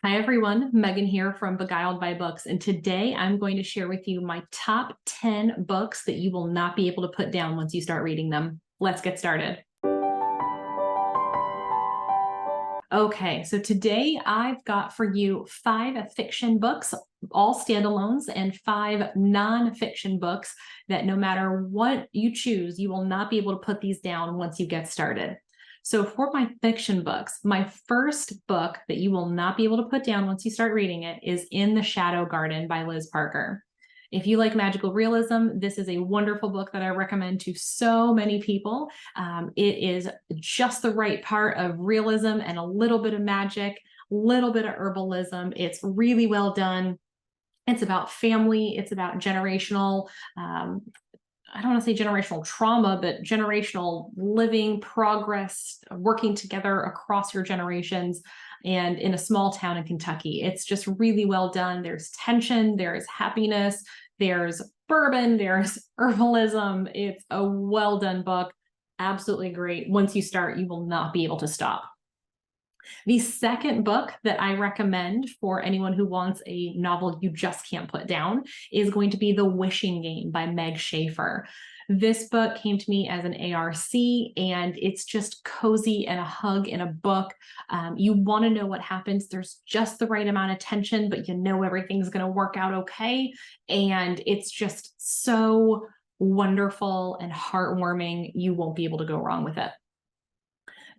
Hi everyone, Megan here from Beguiled by Books, and today I'm going to share with you my top 10 books that you will not be able to put down once you start reading them. Let's get started. Okay, so today I've got for you 5 fiction books, all standalones, and 5 non-fiction books that no matter what you choose, you will not be able to put these down once you get started. So for my fiction books, my first book that you will not be able to put down once you start reading it is In the Shadow Garden by Liz Parker. If you like magical realism, this is a wonderful book that I recommend to so many people. It is just the right part of realism and a little bit of magic, a little bit of herbalism. It's really well done. It's about family. It's about generational, I don't want to say generational trauma, but generational living, progress, working together across your generations, and in a small town in Kentucky. It's just really well done. There's tension, there's happiness, there's bourbon, there's herbalism. It's a well done book. Absolutely great. Once you start, you will not be able to stop. The second book that I recommend for anyone who wants a novel you just can't put down is going to be The Wishing Game by Meg Schaefer. This book came to me as an ARC, and it's just cozy and a hug in a book. You want to know what happens. There's just the right amount of tension, but you know everything's going to work out okay. And it's just so wonderful and heartwarming. You won't be able to go wrong with it.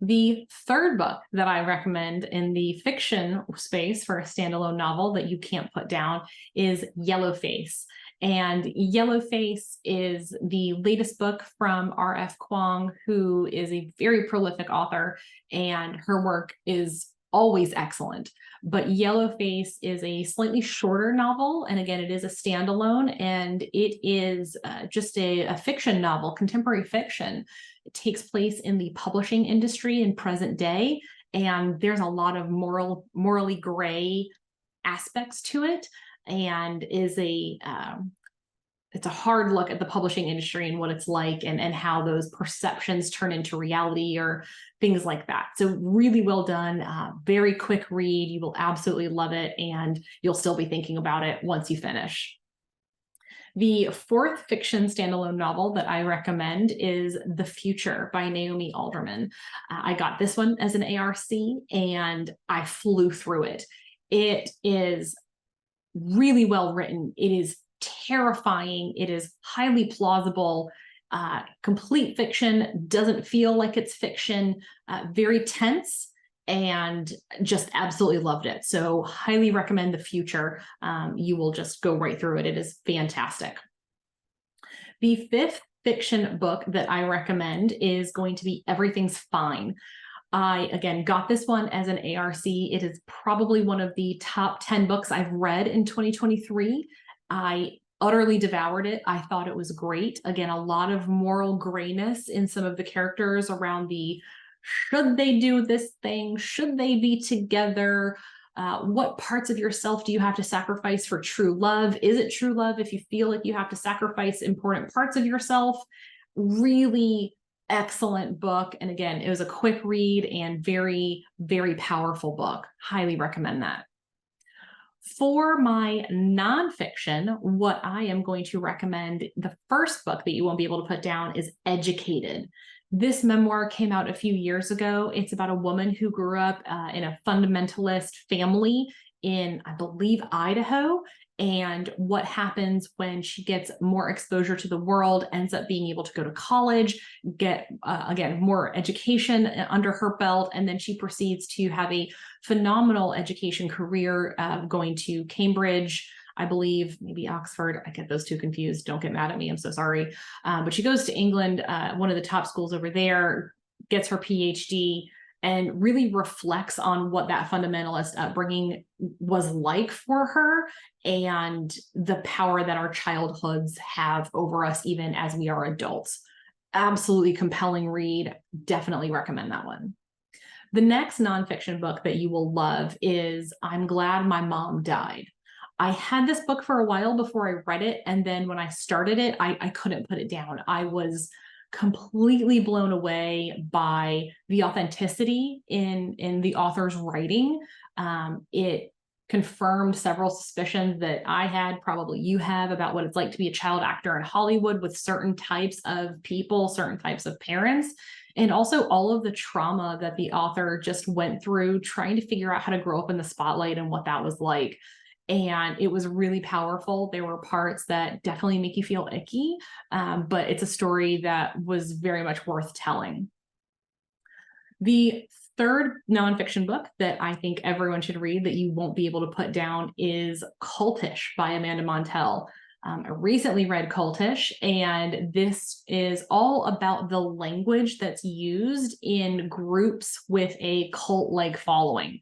The third book that I recommend in the fiction space for a standalone novel that you can't put down is Yellowface. And Yellowface is the latest book from R.F. Kuang, who is a very prolific author, and her work is always excellent. But Yellowface is a slightly shorter novel, and again, it is a standalone, and it is just a fiction novel, contemporary fiction. It takes place in the publishing industry in present day, and there's a lot of morally gray aspects to it, and is it's a hard look at the publishing industry and what it's like, and how those perceptions turn into reality or things like that. So really well done, very quick read. You will absolutely love it, and you'll still be thinking about it once you finish. The fourth fiction standalone novel that I recommend is The Future by Naomi Alderman. I got this one as an ARC, and I flew through it. It is really well written. It is terrifying. It is highly plausible, complete fiction, doesn't feel like it's fiction, very tense, and just absolutely loved it. So highly recommend The Future. You will just go right through it. It is fantastic. The fifth fiction book that I recommend is going to be Everything's Fine. I, again, got this one as an ARC. It is probably one of the top 10 books I've read in 2023. I utterly devoured it. I thought it was great. Again, a lot of moral grayness in some of the characters around the should they do this thing? Should they be together? What parts of yourself do you have to sacrifice for true love? Is it true love if you feel like you have to sacrifice important parts of yourself? Really excellent book. And again, it was a quick read and very, very powerful book. Highly recommend that. For my nonfiction, what I am going to recommend, the first book that you won't be able to put down is Educated. This memoir came out a few years ago. It's about a woman who grew up in a fundamentalist family in, I believe, Idaho, and what happens when she gets more exposure to the world, ends up being able to go to college, get, again, more education under her belt, and then she proceeds to have a phenomenal education career, going to Cambridge, I believe, maybe Oxford. I get those two confused. Don't get mad at me. I'm so sorry. But she goes to England, one of the top schools over there, gets her PhD, and really reflects on what that fundamentalist upbringing was like for her, and the power that our childhoods have over us even as we are adults. Absolutely compelling read. Definitely recommend that one. The next nonfiction book that you will love is I'm Glad My Mom Died. I had this book for a while before I read it, and then when I started it, I couldn't put it down. I was completely blown away by the authenticity in the author's writing. It confirmed several suspicions that I had, probably you have, about what it's like to be a child actor in Hollywood with certain types of people, certain types of parents, and also all of the trauma that the author just went through trying to figure out how to grow up in the spotlight and what that was like. And it was really powerful. There were parts that definitely make you feel icky, but it's a story that was very much worth telling. The third nonfiction book that I think everyone should read that you won't be able to put down is Cultish by Amanda Montell. I recently read Cultish, and this is all about the language that's used in groups with a cult-like following.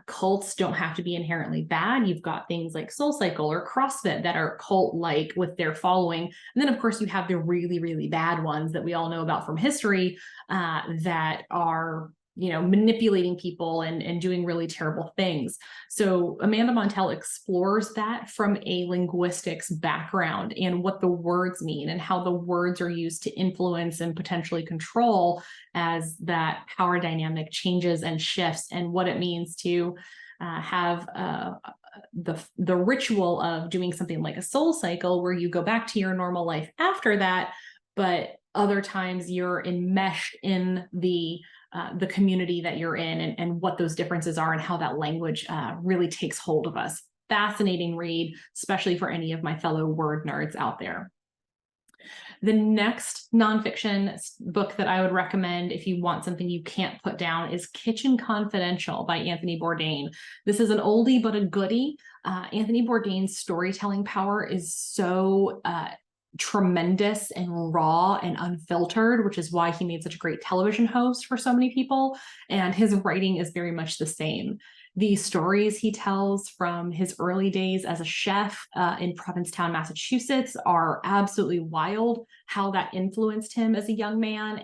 Cults don't have to be inherently bad. You've got things like SoulCycle or CrossFit that are cult-like with their following. And then, of course, you have the really, really bad ones that we all know about from history that are manipulating people and doing really terrible things. So Amanda Montell explores that from a linguistics background and what the words mean and how the words are used to influence and potentially control as that power dynamic changes and shifts, and what it means to have the ritual of doing something like a soul cycle where you go back to your normal life after that, but other times you're enmeshed in the community that you're in, and what those differences are and how that language really takes hold of us. Fascinating read, especially for any of my fellow word nerds out there. The next nonfiction book that I would recommend if you want something you can't put down is Kitchen Confidential by Anthony Bourdain. This is an oldie but a goodie. Anthony Bourdain's storytelling power is so tremendous and raw and unfiltered, which is why he made such a great television host for so many people. And his writing is very much the same. The stories he tells from his early days as a chef in Provincetown, Massachusetts are absolutely wild. How that influenced him as a young man,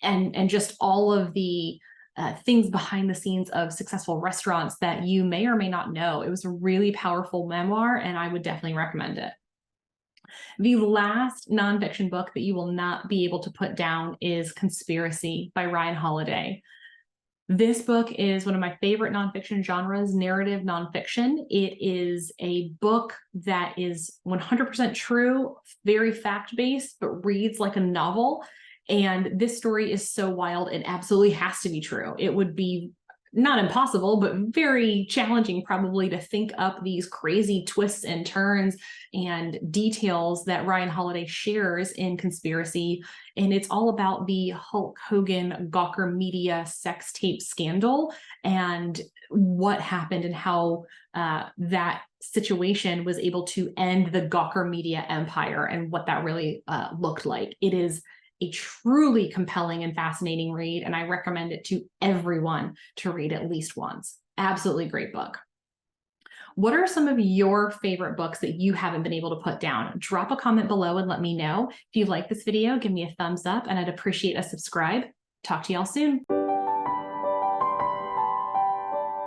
and just all of the things behind the scenes of successful restaurants that you may or may not know. It was a really powerful memoir, and I would definitely recommend it. The last nonfiction book that you will not be able to put down is Conspiracy by Ryan Holiday. This book is one of my favorite nonfiction genres, narrative nonfiction. It is a book that is 100% true, very fact-based, but reads like a novel. And this story is so wild, it absolutely has to be true. It would be not impossible, but very challenging probably to think up these crazy twists and turns and details that Ryan Holiday shares in Conspiracy. And it's all about the Hulk Hogan Gawker Media sex tape scandal and what happened and how that situation was able to end the Gawker Media empire and what that really looked like. It is a truly compelling and fascinating read, and I recommend it to everyone to read at least once. Absolutely great book. What are some of your favorite books that you haven't been able to put down? Drop a comment below and let me know. If you like this video, give me a thumbs up, and I'd appreciate a subscribe. Talk to y'all soon.